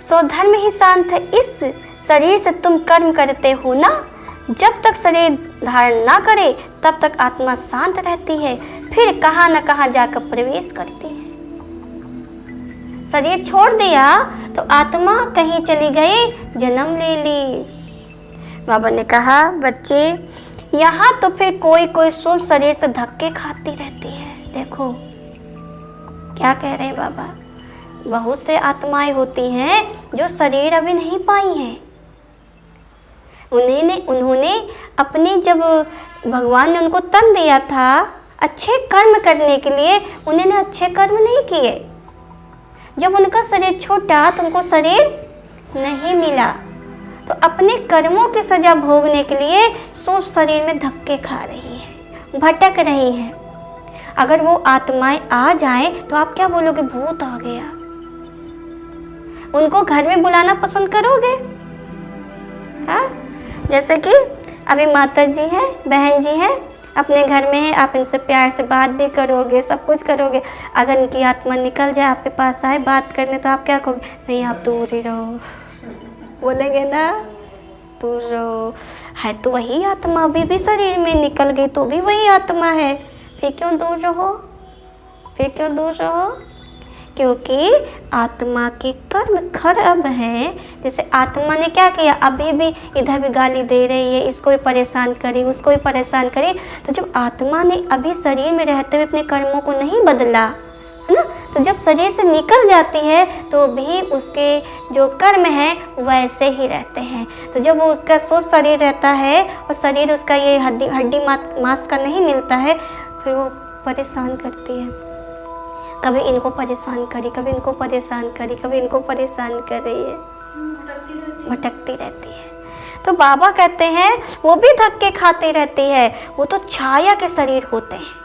स्वधर्म ही शांत है। इस शरीर से तुम कर्म करते हो ना, जब तक शरीर धारण ना करे तब तक आत्मा शांत रहती है, फिर कहाँ न कहाँ जाकर प्रवेश करती है। शरीर छोड़ दिया तो आत्मा कहीं चली गई, जन्म ले ली। बाबा ने कहा, बच्चे यहाँ तो फिर कोई कोई सूक्ष्म शरीर से धक्के खाती रहती है। देखो क्या कह रहे हैं बाबा, बहुत से आत्माएं होती हैं जो शरीर अभी नहीं पाई हैं। उन्होंने अपनी, जब भगवान ने उनको तन दिया था अच्छे कर्म करने के लिए, उन्होंने अच्छे कर्म नहीं किए। जब उनका शरीर छूटा तो उनको शरीर नहीं मिला, तो अपने कर्मों की सजा भोगने के लिए सूक्ष्म शरीर में धक्के खा रही है, भटक रही है। अगर वो आत्माएं आ जाएं तो आप क्या बोलोगे, भूत आ गया। उनको घर में बुलाना पसंद करोगे? हाँ, जैसे कि अभी माता जी है, बहन जी है, अपने घर में है, आप इनसे प्यार से बात भी करोगे, सब कुछ करोगे। अगर इनकी आत्मा निकल जाए, आपके पास आए बात करने, तो आप क्या कहोगे, नहीं आप दूर ही रहो, बोलेंगे ना, दूर रहो। है तो वही आत्मा, अभी भी शरीर में निकल गई तो भी वही आत्मा है, फिर क्यों दूर रहो, फिर क्यों दूर रहो? क्योंकि आत्मा के कर्म खराब हैं। जैसे आत्मा ने क्या किया, अभी भी इधर भी गाली दे रही है, इसको भी परेशान करी, उसको भी परेशान करी। तो जब आत्मा ने अभी शरीर में रहते हुए अपने कर्मों को नहीं बदला, है ना, तो जब शरीर से निकल जाती है तो भी उसके जो कर्म हैं वैसे ही रहते हैं। तो जब वो उसका सोच शरीर रहता है और शरीर उसका ये हड्डी मांस का नहीं मिलता है, फिर वो परेशान करती है। कभी इनको परेशान करी, कभी इनको परेशान करी, कभी इनको परेशान कर रही है, भटकती रहती है। तो बाबा कहते हैं वो भी धक्के खाती रहती है, वो तो छाया के शरीर होते हैं।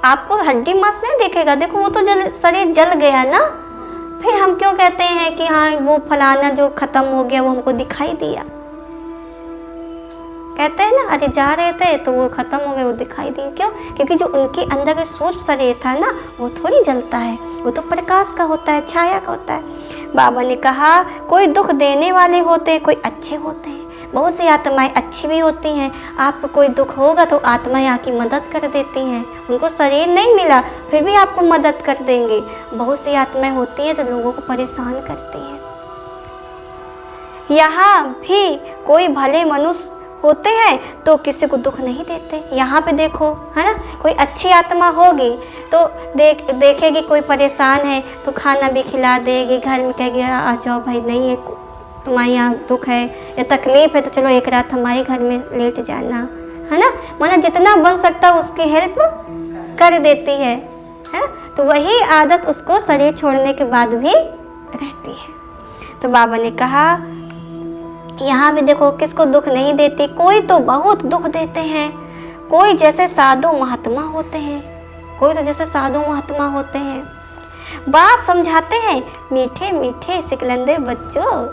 आपको हड्डी मांस नहीं दिखेगा, देखो वो तो शरीर जल गया ना, फिर हम क्यों कहते हैं कि हाँ वो फलाना जो खत्म हो गया वो हमको दिखाई दिया। कहते हैं ना, अरे जा रहे थे तो वो खत्म हो गए, वो दिखाई दिए। क्यों? क्योंकि जो उनके अंदर का सूक्ष्म शरीर था ना, वो थोड़ी जलता है, वो तो प्रकाश का होता है, छाया का होता है। बाबा ने कहा, कोई दुख देने वाले होते हैं, कोई अच्छे होते हैं। बहुत सी आत्माएं अच्छी भी होती हैं। आपको कोई दुख होगा तो आत्माएं आकी मदद कर देती हैं। उनको शरीर नहीं मिला फिर भी आपको मदद कर देंगे। बहुत सी आत्माएं होती हैं तो लोगों को परेशान करती हैं। यहाँ भी कोई भले मनुष्य होते हैं तो किसी को दुख नहीं देते। यहाँ पे देखो, है ना, कोई अच्छी आत्मा होगी तो देखेगी कोई परेशान है तो खाना भी खिला देगी, घर में कहेगी आ जाओ भाई, नहीं है तुम्हारे यहाँ दुख है या तकलीफ है तो चलो एक रात हमारे घर में लेट जाना, है ना। माना जितना बन सकता है उसकी हेल्प कर देती है। तो वही आदत उसको शरीर छोड़ने के बाद भी रहती है। तो बाबा ने कहा यहाँ भी देखो किसको दुख नहीं देती, कोई तो बहुत दुख देते हैं। कोई जैसे साधु महात्मा होते हैं, कोई तो जैसे साधु महात्मा होते हैं। बाप समझाते हैं, मीठे मीठे सिकलंदे बच्चों,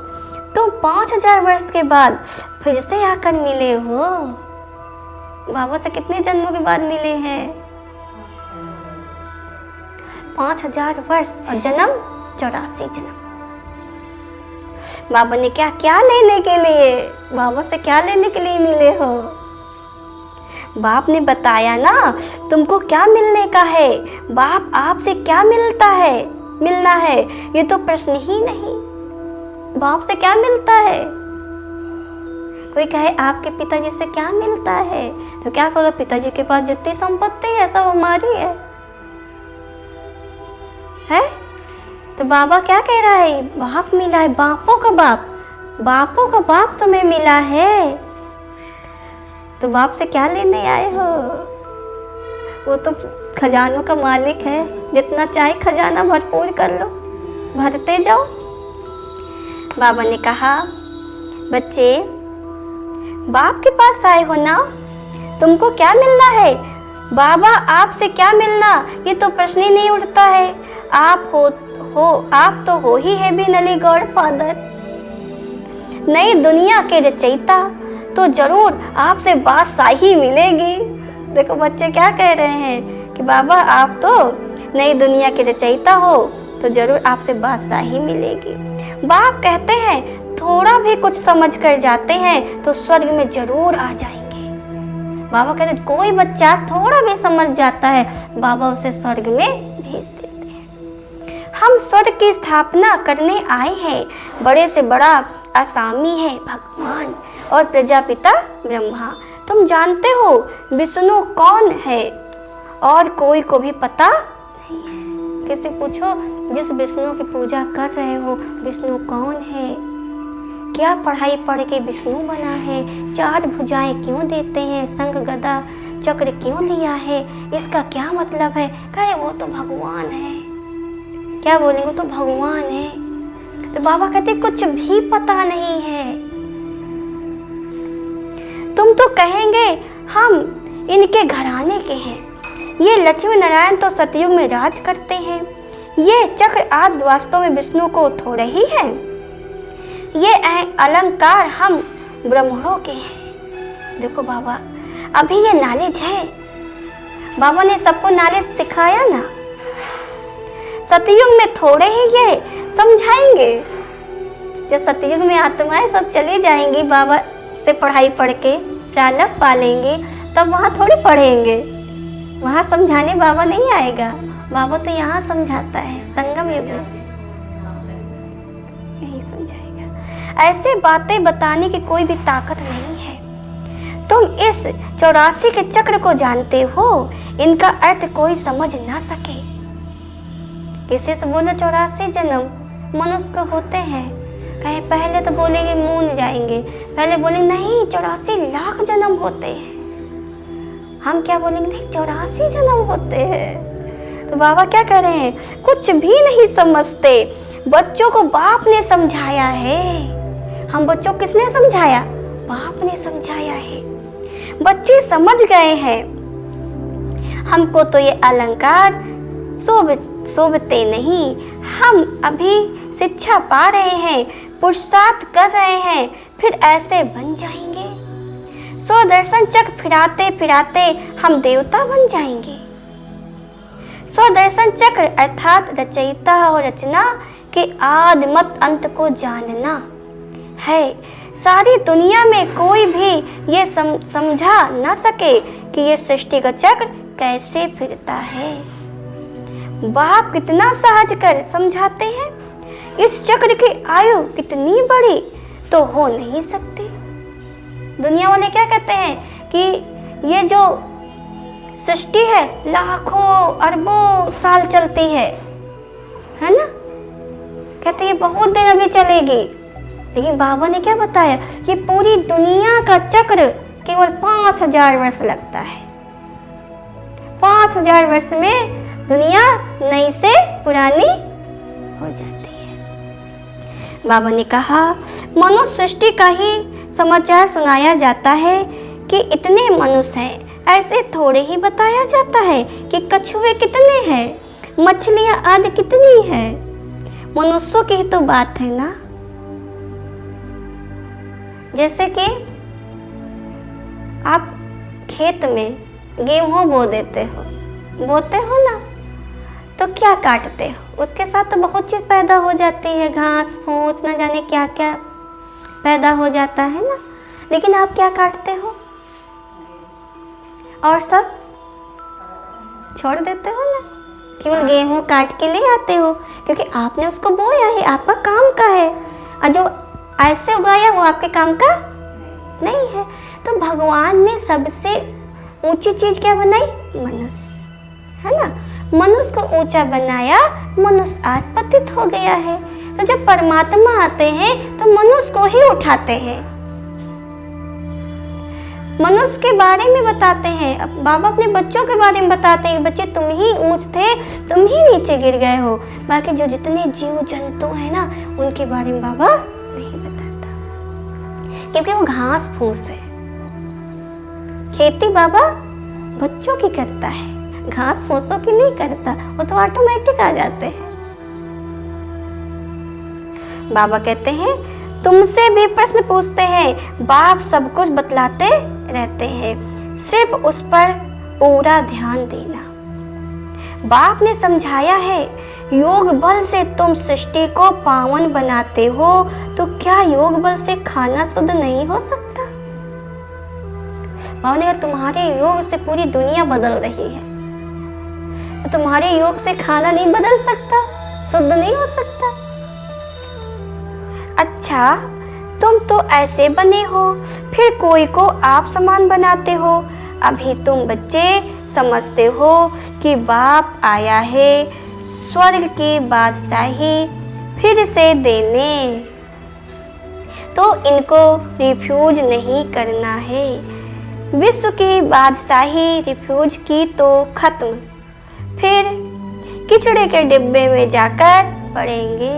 तुम 5000 वर्ष के बाद फिर से आकर मिले हो। बाबा से कितने जन्मों के बाद मिले हैं? 5000 वर्ष और जन्म 84 जन्म। बाबा ने क्या क्या लेने के लिए, बाबा से क्या लेने के लिए मिले हो? बाप ने बताया ना तुमको क्या मिलने का है। बाप आपसे क्या मिलना है, ये तो प्रश्न ही नहीं। बाप से क्या मिलता है? कोई कहे आपके पिताजी से क्या मिलता है तो क्या कहोगे, पिताजी के पास जितनी संपत्ति है सब हमारी है। तो बाबा क्या कह रहा है, बाप मिला है, बापों का बाप तुम्हें मिला है। तो बाप से क्या लेने आए हो? वो तो खजानों का मालिक है, जितना चाहे खजाना भरपूर कर लो, भरते जाओ। बाबा ने कहा, बच्चे बाप के पास आए हो ना, तुमको क्या मिलना है? बाबा आपसे क्या मिलना, ये तो प्रश्न ही नहीं उठता है। आप तो हो ही है बिनली गॉडफादर, नई दुनिया के रचयिता, तो जरूर आपसे बादशाही मिलेगी। देखो बच्चे क्या कह रहे हैं कि बाबा आप तो नई दुनिया के रचयिता हो, तो जरूर आपसे बादशाही मिलेगी। बाप कहते हैं थोड़ा भी कुछ समझ कर जाते हैं तो स्वर्ग में जरूर आ जाएंगे। बाबा कहते हैं कोई बच्चा थोड़ा भी समझ जाता है, बाबा उसे स्वर्ग में भेज देते हैं। हम स्वर्ग की स्थापना करने आए हैं। बड़े से बड़ा असामी है भगवान और प्रजापिता ब्रह्मा। तुम जानते हो विष्णु कौन है, और कोई को भी पता नहीं है। किसी पूछो जिस विष्णु की पूजा कर रहे हो विष्णु कौन है, क्या पढ़ाई पढ़ के विष्णु बना है, 4 भुजाएं क्यों देते हैं, शंख गदा चक्र क्यों लिया है, इसका क्या मतलब है? कहे वो तो भगवान है। क्या बोले? वो तो भगवान है। तो बाबा कहते कुछ भी पता नहीं है। तुम तो कहेंगे हम इनके घराने के हैं, ये लक्ष्मी नारायण तो सतयुग में राज करते हैं, ये चक्र आज वास्तव में विष्णु को थोड़े ही है, ये अलंकार हम ब्राह्मणों के हैं। देखो बाबा अभी ये नॉलेज है, बाबा ने सबको नॉलेज सिखाया ना। सतयुग में थोड़े ही ये समझाएंगे। जब सतयुग में आत्माएं सब चली जाएंगी, बाबा से पढ़ाई पढ़ के प्रालभ पालेंगे, तब वहाँ थोड़ी पढ़ेंगे, वहाँ समझाने बाबा नहीं आएगा। बाबा तो यहाँ समझाता है, संगम युग में यही समझाएगा। ऐसे बातें बताने की कोई भी ताकत नहीं है। तुम इस 84 के चक्र को जानते हो, इनका अर्थ कोई समझ ना सके। किसी से बोलो 84 जन्म मनुष्य को होते हैं, कहे पहले तो बोलेंगे मून जाएंगे, पहले बोलेंगे नहीं 84 लाख जन्म होते हैं। हम क्या बोलेंगे? नहीं 84 जन्म होते हैं। तो बाबा क्या कह रहे हैं? कुछ भी नहीं समझते। बच्चों को बाप ने समझाया है। हम बच्चों को किसने समझाया? बाप ने समझाया है। बच्चे समझ गए हैं। हमको तो ये अलंकार शोभते नहीं, हम अभी शिक्षा पा रहे हैं, पुरुषार्थ कर रहे हैं, फिर ऐसे बन जाएंगे। स्वदर्शन चक्र फिराते फिराते हम देवता बन जाएंगे। स्वदर्शन चक्र अर्थात रचयिता और रचना के आदि मत अंत को जानना है। सारी दुनिया में कोई भी ये समझा न सके कि ये सृष्टि का चक्र कैसे फिरता है। बाप कितना सहज कर समझाते हैं। इस चक्र की आयु कितनी बड़ी तो हो नहीं सकती। दुनिया वाले क्या कहते हैं कि ये जो सृष्टि है लाखों अरबों साल चलती है ना, कहते हैं बहुत दिन अभी चलेगी। लेकिन बाबा ने क्या बताया? ये पूरी दुनिया का चक्र केवल 5000 वर्ष लगता है। 5000 वर्ष में दुनिया नई से पुरानी हो जाती है। बाबा ने कहा मनुष्य सृष्टि का ही समाचार सुनाया जाता है कि इतने मनुष्य हैं, ऐसे थोड़े ही बताया जाता है कि कछुए कितने हैं, मछलियां आदि कितनी हैं। मनुष्यों की ही तो बात है ना। जैसे कि आप खेत में गेहूं बोते हो ना, तो क्या काटते हो? उसके साथ तो बहुत चीज पैदा हो जाती है, घास फूस न जाने क्या क्या पैदा हो जाता है ना। लेकिन आप क्या काटते हो? और सब छोड़ देते हो ना, केवल गेहूं काट के ले आते हो क्योंकि आपने उसको बोया है, आपका काम का है। और जो ऐसे उगाया वो आपके काम का नहीं है। तो भगवान ने सबसे ऊंची चीज क्या बनाई? मनुष्य, है ना। मनुष्य को ऊंचा बनाया, मनुष्य आज पतित हो गया है। तो जब परमात्मा आते हैं तो मनुष्य को ही उठाते हैं। मनुष्य के बारे में बताते हैं। अब बाबा अपने बच्चों के बारे में बताते हैं, बच्चे तुम ही ऊंच थे, तुम ही नीचे गिर गए हो। बाकी जो जितने जीव जंतु हैं ना, उनके बारे में बाबा नहीं बताता, क्योंकि वो घास फूस है। खेती बाबा बच्चों की करता है, घास फूसों की नहीं करता, वो तो ऑटोमेटिक आ जाते हैं। बाबा कहते हैं तुमसे भी प्रश्न पूछते हैं, बाप सब कुछ बतलाते रहते हैं, सिर्फ उस पर पूरा ध्यान देना। बाप ने समझाया है, योग बल से तुम सृष्टि को पावन बनाते हो, तो क्या योग बल से खाना शुद्ध नहीं हो सकता? बाबा ने कहा तुम्हारे योग से पूरी दुनिया बदल रही है, तो तुम्हारे योग से खाना नहीं बदल सकता, शुद्ध नहीं हो सकता। अच्छा, तुम तो ऐसे बने हो, फिर कोई को आप समान बनाते हो। अभी तुम बच्चे समझते हो कि बाप आया है स्वर्ग की बादशाही फिर से देने, तो इनको रिफ्यूज नहीं करना है। विश्व की बादशाही रिफ्यूज की तो खत्म, फिर किचड़े के डिब्बे में जाकर पड़ेंगे।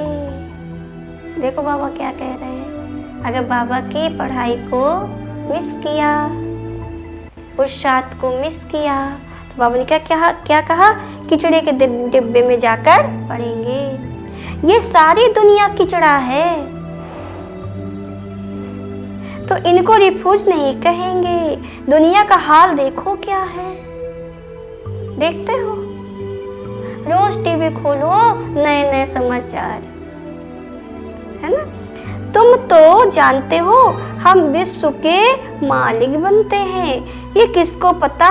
देखो बाबा क्या कह रहे हैं, अगर बाबा की पढ़ाई को मिस किया, पुरुषार्थ को मिस किया, तो बाबा ने क्या कहा, किचड़े के डिब्बे में जाकर पड़ेंगे। ये सारी दुनिया किचड़ा है, तो इनको रिफ्यूज नहीं कहेंगे। दुनिया का हाल देखो क्या है, देखते हो रोज टीवी खोलो नए नए समाचार, है ना। तुम तो जानते हो हम विश्व के मालिक बनते हैं, ये किसको पता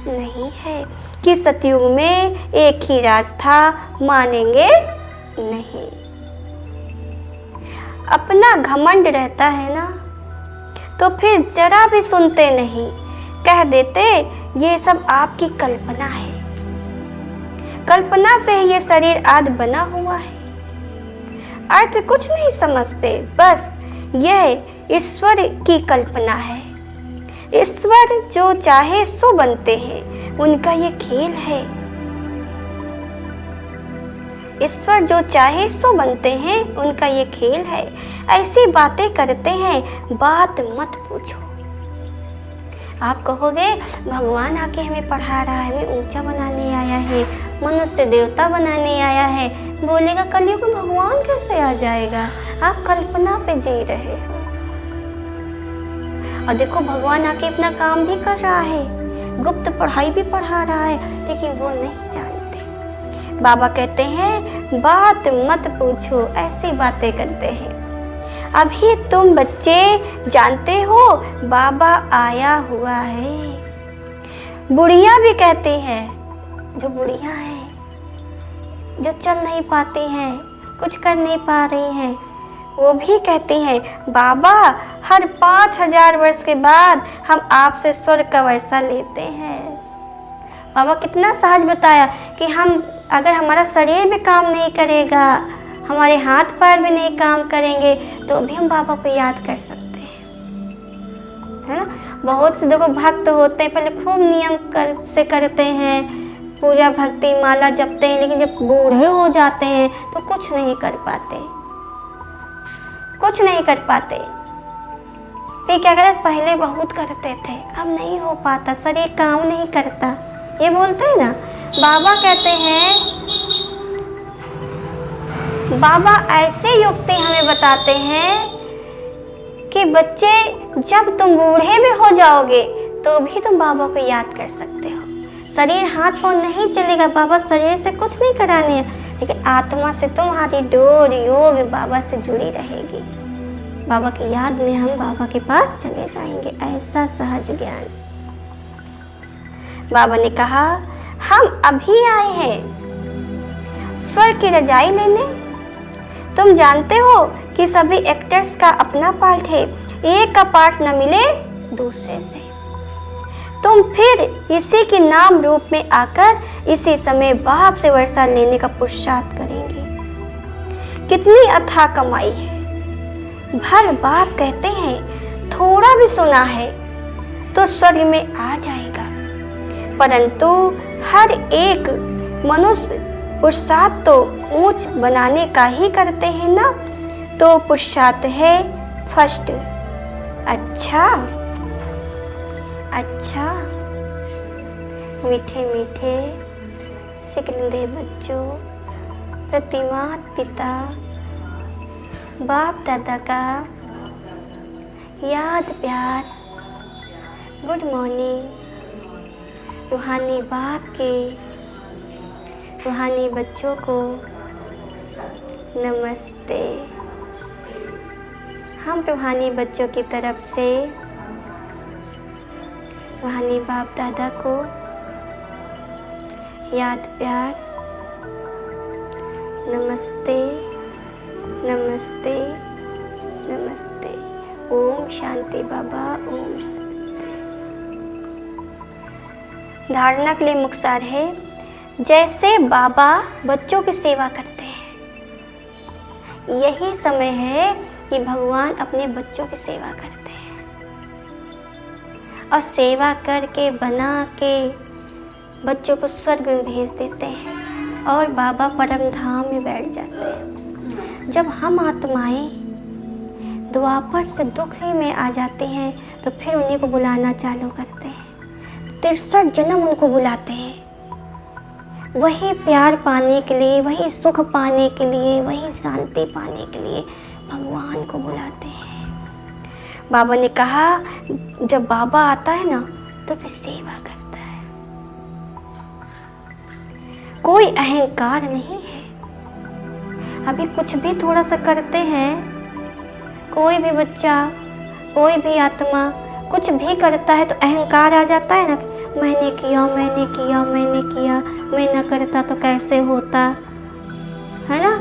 नहीं है कि सतयुग में एक ही राज था, मानेंगे नहीं। अपना घमंड रहता है ना, तो फिर जरा भी सुनते नहीं, कह देते ये सब आपकी कल्पना है, कल्पना से ही ये शरीर आदि बना हुआ है, अर्थ कुछ नहीं समझते, बस यह ईश्वर की कल्पना है। ईश्वर जो चाहे सो बनते हैं, उनका ये खेल है। ईश्वर जो चाहे सो बनते हैं, उनका ये खेल है। ऐसी बातें करते हैं, बात मत पूछो। आप कहोगे भगवान आके हमें पढ़ा रहा है, हमें ऊंचा बनाने आया है, मनुष्य देवता बनाने आया है। बोलेगा कलयुग में भगवान कैसे आ जाएगा, आप कल्पना पे जी रहे हो। और देखो भगवान आके अपना काम भी कर रहा है, गुप्त पढ़ाई भी पढ़ा रहा है, लेकिन वो नहीं जानते। बाबा कहते हैं बात मत पूछो, ऐसी बातें करते हैं। अभी तुम बच्चे जानते हो बाबा आया हुआ है। बुढ़िया भी कहती है, जो बुढ़िया है, जो चल नहीं पाती हैं, कुछ कर नहीं पा रही हैं, वो भी कहती हैं बाबा हर 5000 वर्ष के बाद हम आपसे स्वर्ग का वर्षा लेते हैं। बाबा कितना सहज बताया कि हम अगर हमारा शरीर भी काम नहीं करेगा, हमारे हाथ पैर भी नहीं काम करेंगे, तो भी हम बाबा को याद कर सकते हैं, है ना। बहुत से देखो भक्त होते हैं, पहले खूब नियम से करते हैं, पूजा भक्ति माला जपते हैं, लेकिन जब बूढ़े हो जाते हैं तो कुछ नहीं कर पाते, कुछ नहीं कर पाते। फिर क्या करते, पहले बहुत करते थे, अब नहीं हो पाता, शरीर काम नहीं करता, ये बोलते हैं ना। बाबा कहते हैं, बाबा ऐसे युक्ति हमें बताते हैं कि बच्चे जब तुम बूढ़े भी हो जाओगे तो भी तुम बाबा को याद कर सकते हो। शरीर हाथ पाँव नहीं चलेगा, बाबा शरीर से कुछ नहीं कराने हैं, लेकिन आत्मा से तुम्हारी डोर योग बाबा से जुड़ी रहेगी। बाबा की याद में हम बाबा के पास चले जाएंगे, ऐसा सहज ज्ञान। बाबा ने कहा हम अभी आए हैं स्वर्ग की रजाई लेने। तुम जानते हो कि सभी एक्टर्स का अपना पार्ट है, एक का पार्ट न मिले दूसरे से। तुम फिर इसी के नाम रूप में आकर इसी समय बाप से वर्षा लेने का पुरुषार्थ करेंगे। कितनी अथाह कमाई है। भर बाप कहते हैं थोड़ा भी सुना है तो स्वर्ग में आ जाएगा। परंतु हर एक मनुष्य पुरुषार्थ तो ऊंच बनाने का ही करते हैं ना, तो पुरुषार्थ है फर्स्ट। अच्छा, मीठे मीठे सिकंदे बच्चों, प्रतिमात पिता बाप दादा का याद प्यार, गुड मॉर्निंग। रूहानी बाप के रूहानी बच्चों को नमस्ते। हम रूहानी बच्चों की तरफ से रूहानी बाप दादा को याद प्यार, नमस्ते नमस्ते नमस्ते। ओम शांति बाबा, ओम शांति। धारणा के लिए मुक्तसार है। जैसे बाबा बच्चों की सेवा करते हैं, यही समय है कि भगवान अपने बच्चों की सेवा करते हैं और सेवा करके बना के बच्चों को स्वर्ग में भेज देते हैं और बाबा परम धाम में बैठ जाते हैं। जब हम आत्माएं द्वापर से दुखी में आ जाते हैं तो फिर उन्हीं को बुलाना चालू करते हैं। 63 जन्म उनको बुलाते हैं, वही प्यार पाने के लिए, वही सुख पाने के लिए, वही शांति पाने के लिए भगवान को बुलाते हैं। बाबा ने कहा जब बाबा आता है ना तो फिर सेवा करता है, कोई अहंकार नहीं है। अभी कुछ भी थोड़ा सा करते हैं, कोई भी बच्चा, कोई भी आत्मा कुछ भी करता है तो अहंकार आ जाता है ना, मैंने किया मैंने किया मैंने किया, मैं ना करता तो कैसे होता, है ना।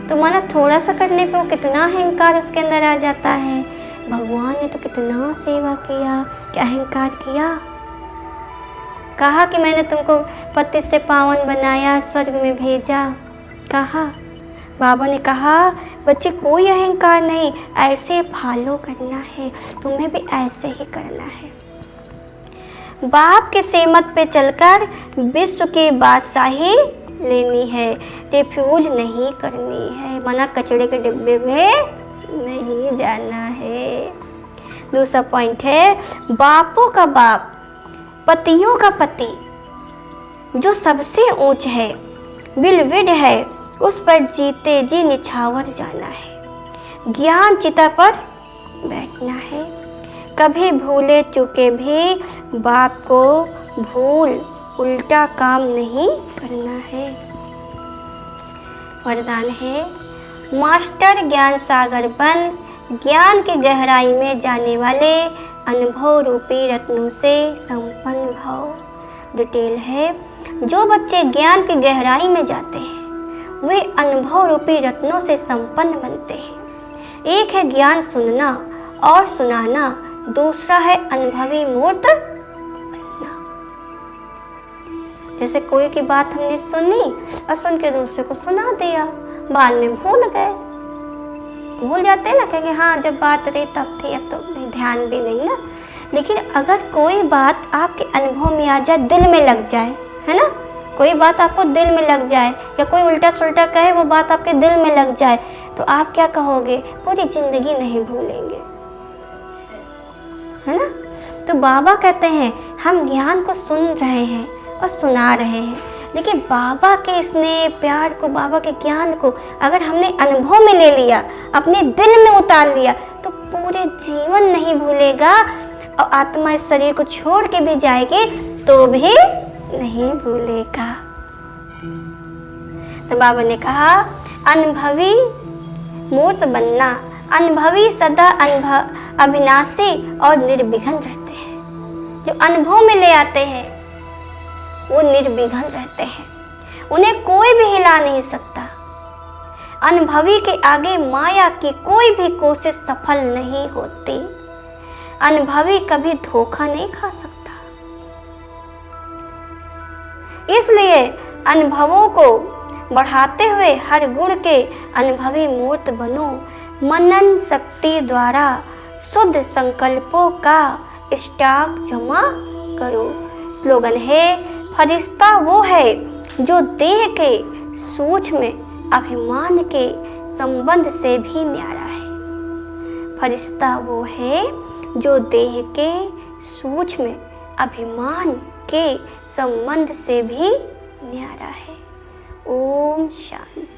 तो माना थोड़ा सा करने पे वो कितना अहंकार उसके अंदर आ जाता है। भगवान ने तो कितना सेवा किया, क्या अहंकार किया। कहा कि मैंने तुमको पति से पावन बनाया, स्वर्ग में भेजा, कहा। बाबा ने कहा बच्चे कोई अहंकार नहीं, ऐसे फॉलो करना है, तुम्हें भी ऐसे ही करना है। बाप के सेमत पे चलकर विश्व की बादशाही लेनी है, रिफ्यूज नहीं करनी है, मना कचड़े के डिब्बे में नहीं जाना है। दूसरा पॉइंट है बापों का बाप, पतियों का पति, जो सबसे ऊंच है, बिलविड है, उस पर जीते जी निछावर जाना है। ज्ञान चिता पर बैठना है, कभी भूले चूके भी बाप को भूल उल्टा काम नहीं करना है। वरदान है मास्टर ज्ञान सागर बन, ज्ञान की गहराई में जाने वाले अनुभव रूपी रत्नों से संपन्न भव। डिटेल है जो बच्चे ज्ञान की गहराई में जाते हैं वे अनुभव रूपी रत्नों से संपन्न बनते हैं। एक है ज्ञान सुनना और सुनाना, दूसरा है अनुभवी मूर्त बनना। जैसे कोई की बात हमने सुनी और सुन के दूसरे को सुना दिया, बाद में भूल जाते हैं ना, कहेंगे हाँ जब बात रही तब थी, अब तो ध्यान भी नहीं ना। लेकिन अगर कोई बात आपके अनुभव में आ जाए, दिल में लग जाए, है ना, कोई बात आपको दिल में लग जाए या कोई उल्टा सुल्टा कहे वो बात आपके दिल में लग जाए, तो आप क्या कहोगे, पूरी जिंदगी नहीं भूलेंगे, है ना। तो बाबा कहते हैं हम ज्ञान को सुन रहे हैं और सुना रहे हैं, लेकिन बाबा के स्नेह प्यार को, बाबा के ज्ञान को अगर हमने अनुभव में ले लिया, अपने दिल में उतार लिया, तो पूरे जीवन नहीं भूलेगा और आत्मा इस शरीर को छोड़ के भी जाएगी तो भी नहीं भूलेगा। तो बाबा ने कहा अनुभवी मूर्त बनना, अनुभवी सदा अविनाशी और निर्विघ्न रहते हैं। जो अनुभव में ले आते हैं वो निर्विघ्न रहते हैं, उन्हें कोई भी हिला नहीं सकता। अनुभवी के आगे माया की कोई भी कोशिश सफल नहीं होती। अनुभवी कभी धोखा नहीं खा सकता। इसलिए अनुभवों को बढ़ाते हुए हर गुण के अनुभवी मूर्त बनो। मनन शक्ति द्वारा शुद्ध संकल्पों का स्टॉक जमा करो। स्लोगन है, फरिश्ता वो है जो देह के सूक्ष्म अभिमान के संबंध से भी न्यारा है। फरिश्ता वो है जो देह के सूक्ष्म अभिमान के संबंध से भी न्यारा है। ओम शांति।